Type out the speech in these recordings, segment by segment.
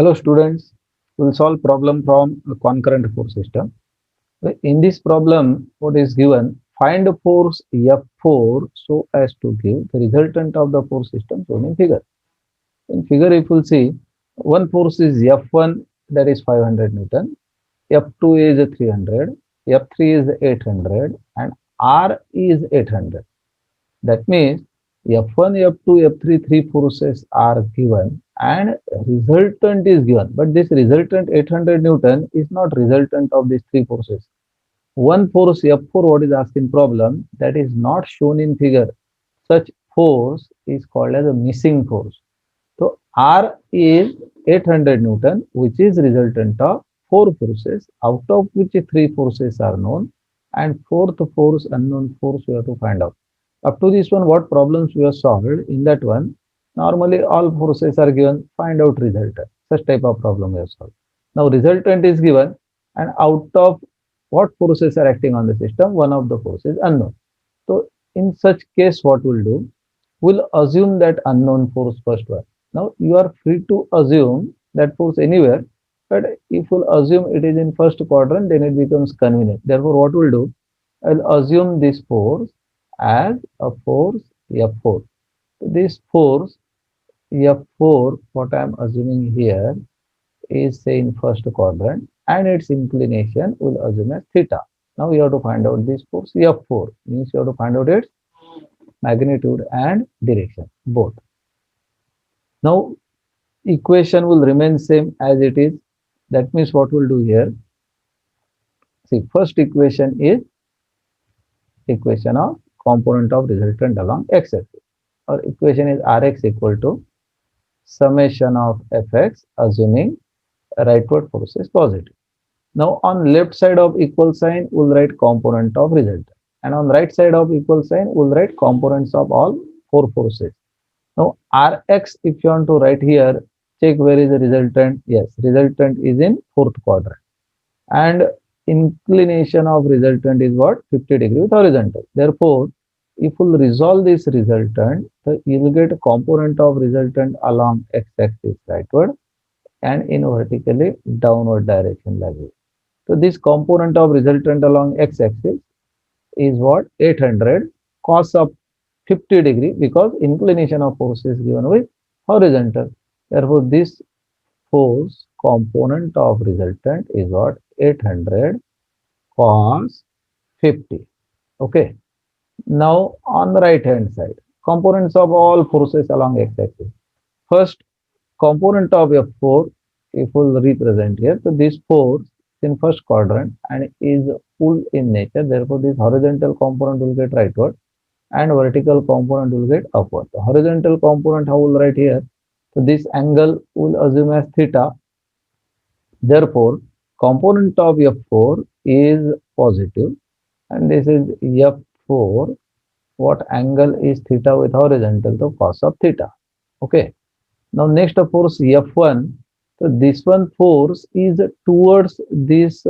Hello students, we'll solve problem from a concurrent force system. In this problem, what is given? Find a force F4 so as to give the resultant of the force system shown in figure. In figure, if you'll see, one force is F1 that is 500 Newton, F2 is 300, F3 is 800 and R is 800. That means F1, F2, F3, three forces are given and resultant is given. But this resultant 800 Newton is not resultant of these three forces. One force F4, what is asked in problem, that is not shown in figure. Such force is called as a missing force. So R is 800 Newton, which is resultant of four forces, out of which three forces are known, and fourth force, unknown force, we have to find out. Up to this one, what problems we have solved in that one? Normally, all forces are given, find out resultant. Such type of problem we have solved. Now, resultant is given, and out of what forces are acting on the system, one of the forces unknown. So, in such case, what we'll do? We'll assume that unknown force first one. Now, you are free to assume that force anywhere, but if we'll assume it is in first quadrant, then it becomes convenient. Therefore, what we'll do? I'll assume this force as a force F4. This force F4, what I am assuming here is say in first quadrant and its inclination will assume as theta. Now you have to find out this force F4 means you have to find out its magnitude and direction both. Now equation will remain same as it is. That means what we'll do here, see first equation is equation of component of resultant along x-axis. Our equation is Rx equal to summation of Fx assuming rightward force is positive. Now on left side of equal sign, we'll write component of resultant. And on right side of equal sign, we'll write components of all four forces. Now Rx, if you want to write here, check where is the resultant. Yes, resultant is in fourth quadrant. And inclination of resultant is what? 50 degree with horizontal. Therefore, if we'll resolve this resultant, so you will get a component of resultant along x-axis rightward and in vertically downward direction like this. So this component of resultant along x-axis is what? 800 cos of 50 degree because inclination of force is given with horizontal. Therefore, this force component of resultant is what? 800 cos 50. Okay. Now on the right hand side, components of all forces along x-axis. First, component of F4, if we'll represent here, so this force in first quadrant and is pull in nature. Therefore, this horizontal component will get rightward and vertical component will get upward. The horizontal component, how will write here? So this angle will assume as theta. Therefore, component of F4 is positive and this is F4. What angle is theta with horizontal? The cos of theta. Okay. Now next force F1. So this one force is towards this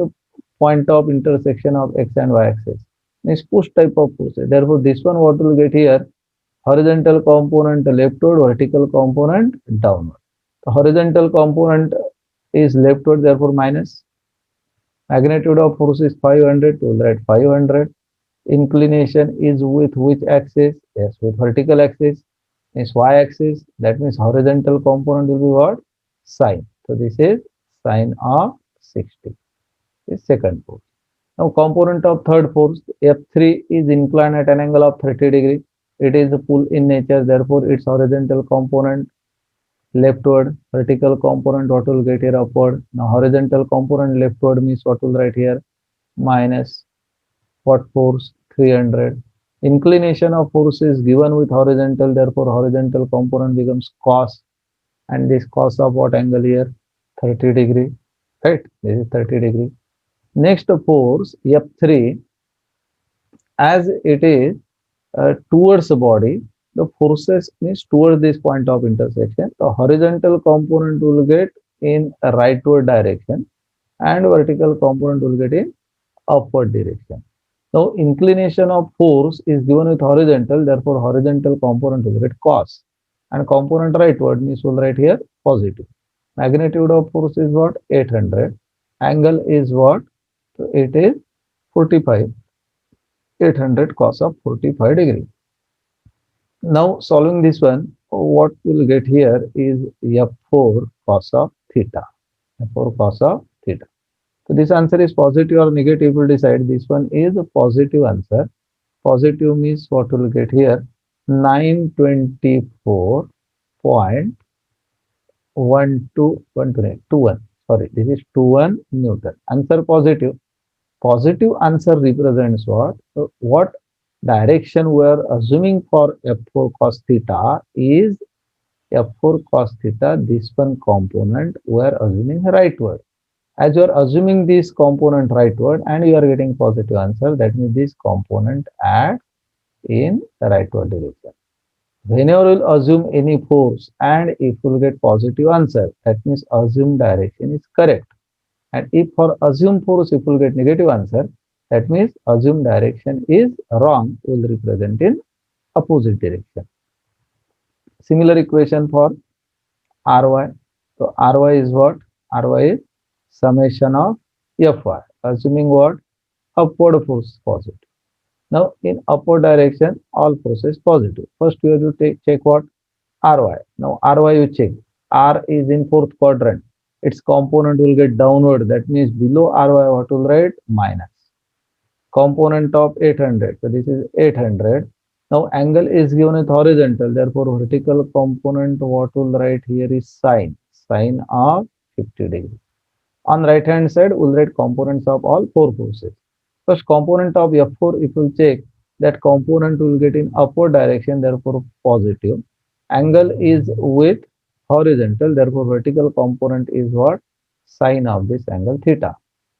point of intersection of x and y axis. Means push type of force. Therefore, this one what will get here? Horizontal component leftward, vertical component downward. The horizontal component is leftward, therefore minus. Magnitude of force is 500, we'll write 500. Inclination is with which axis? Yes, with vertical axis. Is y-axis. That means horizontal component will be what? Sine. So this is sine of 60. This second force. Now component of third force F3 is inclined at an angle of 30 degree. It is a pull in nature. Therefore, its horizontal component leftward, vertical component what will get here upward. Now horizontal component leftward means what will write here? Minus what force? 300. Inclination of force is given with horizontal, therefore horizontal component becomes cos and this cos of what angle here? 30 degree, right? This is 30 degree. Next force F3 as it is towards the body, the forces means towards this point of intersection. The horizontal component will get in a rightward direction and vertical component will get in upward direction. Now, inclination of force is given with horizontal, therefore horizontal component will get cos and component rightward means we'll write here positive. Magnitude of force is what? 800. Angle is what? So it is 45. 800 cos of 45 degree. Now solving this one, what we'll get here is F4 cos of theta. F4 cos of theta. So this answer is positive or negative. We'll decide. This one is a positive answer. Positive means what we'll get here? 924.1221. Sorry, this is 21 Newton. Answer positive. Positive answer represents what? So what direction we are assuming for F4 cos theta is F4 cos theta, this one component we are assuming rightward. As you are assuming this component rightward and you are getting positive answer, that means this component acts in the rightward direction. Whenever you will assume any force and if you will get positive answer, that means assumed direction is correct. And if for assumed force, if you will get negative answer, that means assumed direction is wrong, will represent in opposite direction. Similar equation for Ry. So Ry is what? Ry is summation of Fy, assuming what? Upward force positive. Now in upward direction, all forces positive. First you have to check what? Ry. Now Ry you check. R is in fourth quadrant. Its component will get downward. That means below Ry what will write? Minus. Component of 800. So this is 800. Now angle is given with horizontal. Therefore vertical component what will write here is sine. Sine of 50 degree. On right hand side we'll write components of all four forces. First component of F4, if you check, that component will get in upward direction, therefore positive. Angle is with horizontal, therefore vertical component is what? Sine of this angle theta.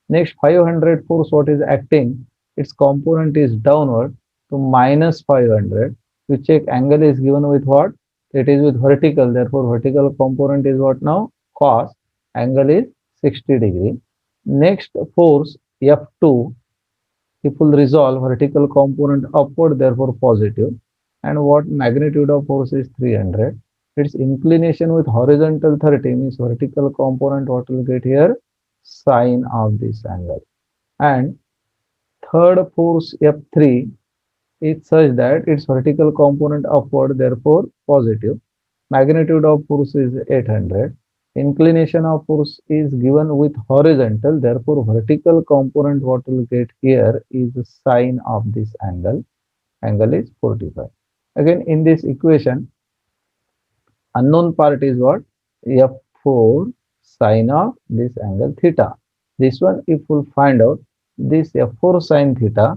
Next 500 force what is acting, its component is downward to minus 500. You check angle is given with what? It is with vertical, therefore vertical component is what now? Cos. Angle is 60 degree. Next force F2, if will resolve vertical component upward, therefore positive. And what magnitude of force is 300. Its inclination with horizontal 30 means vertical component what will get here? Sine of this angle. And third force F3 is such that its vertical component upward, therefore positive. Magnitude of force is 800. Inclination of force is given with horizontal, therefore vertical component what will get here is the sine of this angle. Angle is 45. Again in this equation, unknown part is what? F4 sine of this angle theta. This one if we'll find out, this F4 sine theta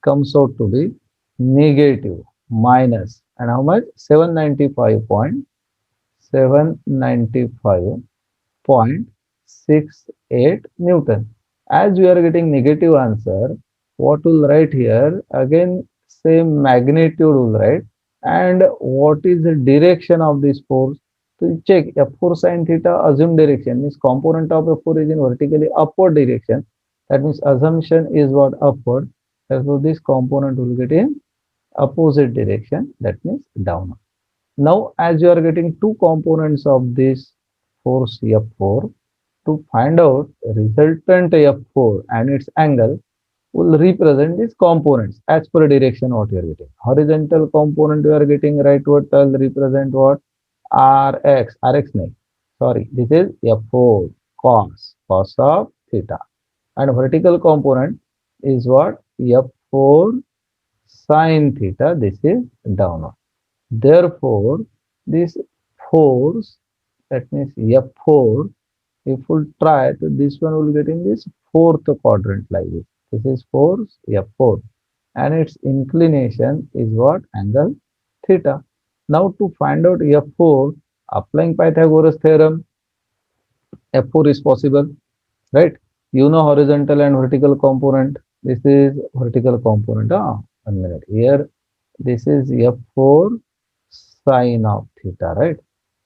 comes out to be negative minus and how much? 795.68 Newton. As we are getting negative answer, what will write here? Again, same magnitude will write. And what is the direction of this force? So you check F4 sine theta assumed direction means component of F4 is in vertically upward direction. That means assumption is what? Upward. Therefore, this component will get in opposite direction. That means downward. Now, as you are getting two components of this force F4, to find out resultant F4 and its angle, will represent these components as per direction what you are getting. Horizontal component you are getting rightward will represent what? Rx name. Sorry, this is F4 cos of theta. And vertical component is what? F4 sine theta. This is downward. Therefore, this force, that means F4, if we try, so this one will get in this fourth quadrant like this. This is force F4 and its inclination is what? Angle theta. Now to find out F4, applying Pythagoras theorem, F4 is possible, right? You know horizontal and vertical component. This is vertical component. 1 minute. Here, this is F4 sine of theta, right?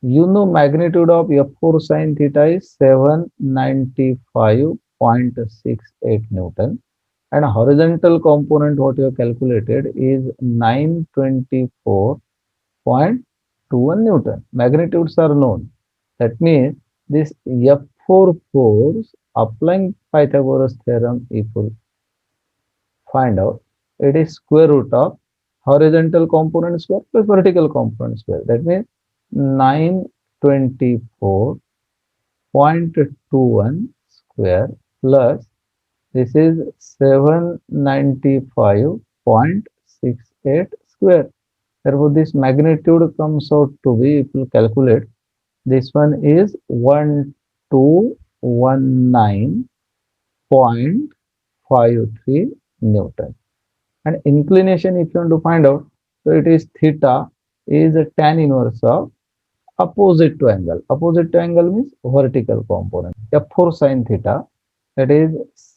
You know magnitude of F4 sine theta is 795.68 Newton. And horizontal component what you have calculated is 924.21 Newton. Magnitudes are known. That means this F4 force, applying Pythagoras theorem, if we find out, it is square root of horizontal component square plus vertical component square. That means 924.21 square plus this is 795.68 square. Therefore, this magnitude comes out to be, if you calculate, this one is 1219.53 Newton. And inclination, if you want to find out, so it is theta is a tan inverse of opposite to angle. Opposite to angle means vertical component. F4 sine theta, that is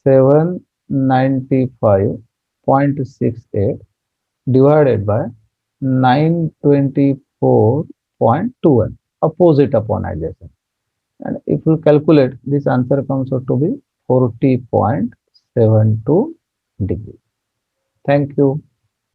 795.68 divided by 924.21, opposite upon adjacent. And if you calculate, this answer comes out to be 40.72 degrees. Thank you.